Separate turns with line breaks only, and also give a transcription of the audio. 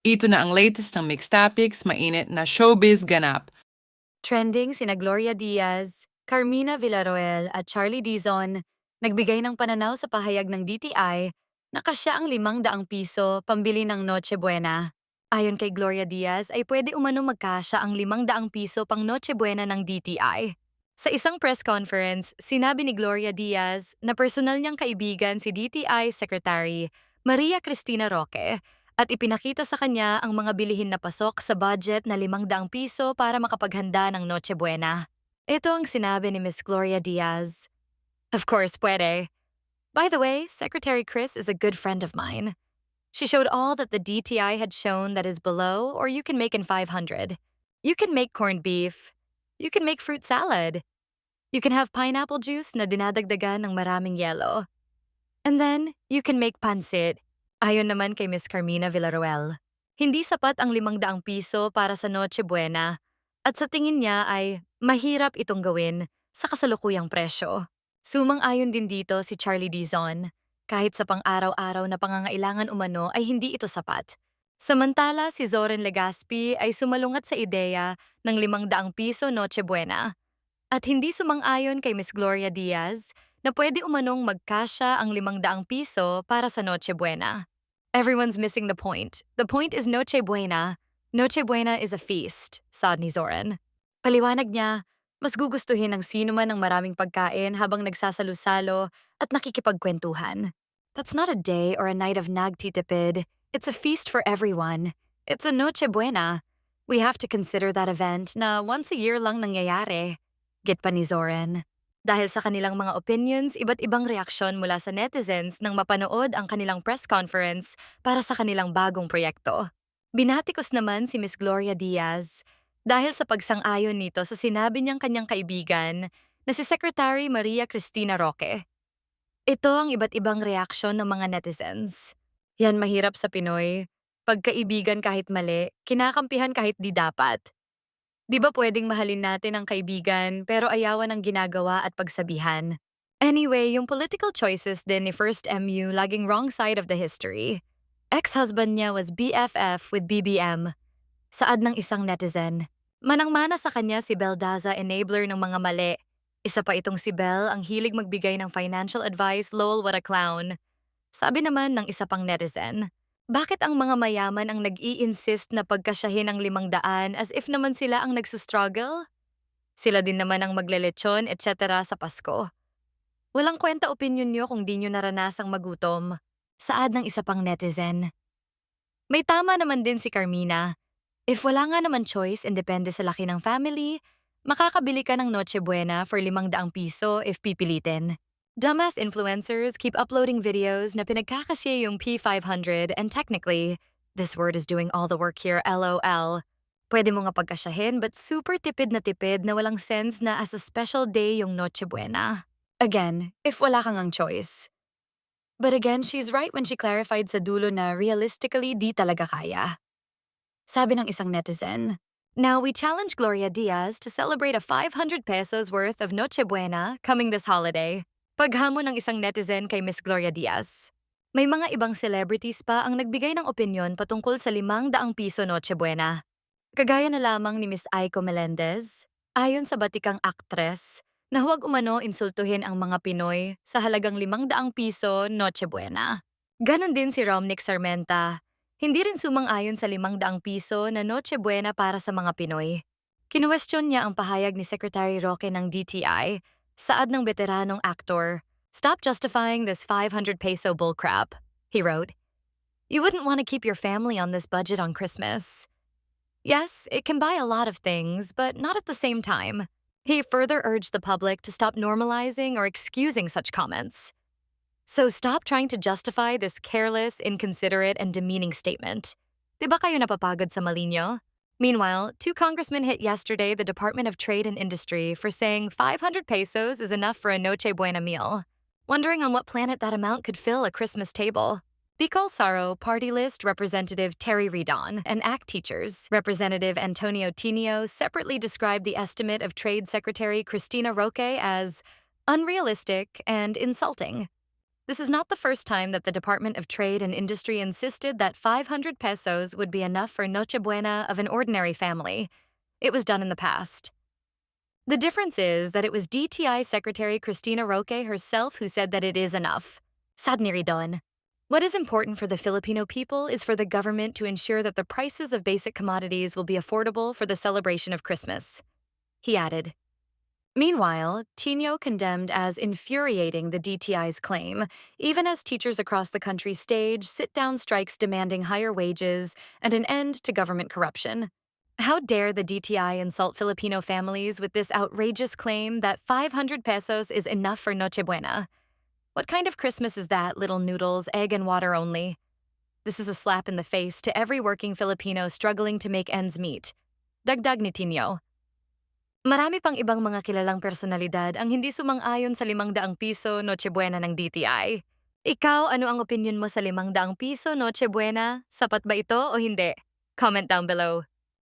Ito na ang latest ng Mixed Topics, mainit na showbiz ganap.
Trending sina Gloria Diaz, Carmina Villarroel at Charlie Dizon nagbigay ng pananaw sa pahayag ng DTI na kasya ang ₱500 pambili ng Noche Buena. Ayon kay Gloria Diaz ay pwede umano magkasya ang ₱500 pang Noche Buena ng DTI. Sa isang press conference, sinabi ni Gloria Diaz na personal niyang kaibigan si DTI Secretary Maria Cristina Roque at ipinakita sa kanya ang mga bilihin na pasok sa budget na ₱500 para makapaghanda ng Noche Buena. Ito ang sinabi ni Miss Gloria Diaz. Of course, pwede. By the way, Secretary Chris is a good friend of mine. She showed all that the DTI had shown that is below, or you can make in 500. You can make corned beef. You can make fruit salad. You can have pineapple juice na dinadagdagan ng maraming yelo. And then, you can make pancit. Ayon naman kay Miss Carmina Villarroel, hindi sapat ang ₱500 para sa Noche Buena at sa tingin niya ay mahirap itong gawin sa kasalukuyang presyo. Sumang-ayon din dito si Charlie Dizon. Kahit sa pang-araw-araw na pangangailangan umano ay hindi ito sapat. Samantala, si Zoren Legaspi ay sumalungat sa ideya ng ₱500 Noche Buena. At hindi sumang-ayon kay Miss Gloria Diaz na pwede umanong magkasya ang ₱500 para sa Noche Buena. Everyone's missing the point. The point is Noche Buena. Noche Buena is a feast, saad ni Zoran. Paliwanag niya, mas gugustuhin ng sino man ng maraming pagkain habang nagsasalo-salo at nakikipagkwentuhan. That's not a day or a night of nagtitipid. It's a feast for everyone. It's a Noche Buena. We have to consider that event na once a year lang nangyayari. Get pa ni Zoran. Dahil sa kanilang mga opinions, iba't ibang reaksyon mula sa netizens nang mapanood ang kanilang press conference para sa kanilang bagong proyekto. Binatikos naman si Miss Gloria Diaz dahil sa pagsang-ayon nito sa sinabi niyang kanyang kaibigan na si Secretary Maria Cristina Roque. Ito ang iba't ibang reaksyon ng mga netizens. Yan mahirap sa Pinoy. Pagkaibigan kahit mali, kinakampihan kahit di dapat. Di ba pwedeng mahalin natin ang kaibigan pero ayawan ang ginagawa at pagsabihan? Anyway, yung political choices din ni First MU laging wrong side of the history. Ex-husband niya was BFF with BBM. Saad ng isang netizen. Manang-mana sa kanya si Bel Daza enabler ng mga mali. Isa pa itong si Bel ang hilig magbigay ng financial advice, lol what a clown. Sabi naman ng isa pang netizen. Bakit ang mga mayaman ang nag-i-insist na pagkasyahin ang 500 as if naman sila ang nagsustruggle? Sila din naman ang maglelechon, etc. sa Pasko. Walang kwenta opinion nyo kung di nyo naranasang magutom. Saad ng isa pang netizen. May tama naman din si Carmina. If wala nga naman choice and depende sa laki ng family, makakabili ka ng Noche Buena for ₱500 if pipilitin. Dumbass influencers keep uploading videos na pinagkakasya yung P500 and technically, this word is doing all the work here, LOL. Pwede mo nga pagkasyahin but super tipid na walang sense na as a special day yung Noche Buena. Again, if wala kang ang choice. But again, she's right when she clarified sa dulo na realistically di talaga kaya. Sabi ng isang netizen, now we challenge Gloria Diaz to celebrate a ₱500 worth of Noche Buena coming this holiday. Paghamon ng isang netizen kay Miss Gloria Diaz. May mga ibang celebrities pa ang nagbigay ng opinyon patungkol sa ₱500 Noche Buena. Kagaya na lamang ni Miss Aiko Melendez, ayon sa batikang aktres, na huwag umano insultuhin ang mga Pinoy sa halagang ₱500 Noche Buena. Ganon din si Romnick Sarmenta. Hindi rin sumang-ayon sa ₱500 na Noche Buena para sa mga Pinoy. Kinuwestiyon niya ang pahayag ni Secretary Roque ng DTI, saad ng veteranong actor, "Stop justifying this ₱500 bullcrap," he wrote. "You wouldn't want to keep your family on this budget on Christmas. Yes, it can buy a lot of things, but not at the same time." He further urged the public to stop normalizing or excusing such comments. So stop trying to justify this careless, inconsiderate, and demeaning statement. Diba kayo napapagod sa mali nyo? Meanwhile, 2 congressmen hit yesterday the Department of Trade and Industry for saying ₱500 is enough for a Noche Buena meal. Wondering on what planet that amount could fill a Christmas table. Bicol Saro Party List Representative Terry Redon and ACT Teachers Representative Antonio Tinio separately described the estimate of Trade Secretary Cristina Roque as unrealistic and insulting. This is not the first time that the Department of Trade and Industry insisted that 500 pesos would be enough for Noche Buena of an ordinary family. It was done in the past. The difference is that it was DTI Secretary Cristina Roque herself who said that it is enough. Sad ni Ridon. What is important for the Filipino people is for the government to ensure that the prices of basic commodities will be affordable for the celebration of Christmas. He added. Meanwhile, Tino condemned as infuriating the DTI's claim, even as teachers across the country stage sit-down strikes demanding higher wages and an end to government corruption. How dare the DTI insult Filipino families with this outrageous claim that 500 pesos is enough for Noche Buena? What kind of Christmas is that, little noodles, egg and water only? This is a slap in the face to every working Filipino struggling to make ends meet. Dagdag ni Tino. Marami pang ibang mga kilalang personalidad ang hindi sumang-ayon sa 500 piso Noche Buena ng DTI. Ikaw, ano ang opinion mo sa 500 piso Noche Buena? Sapat ba ito o hindi? Comment down below.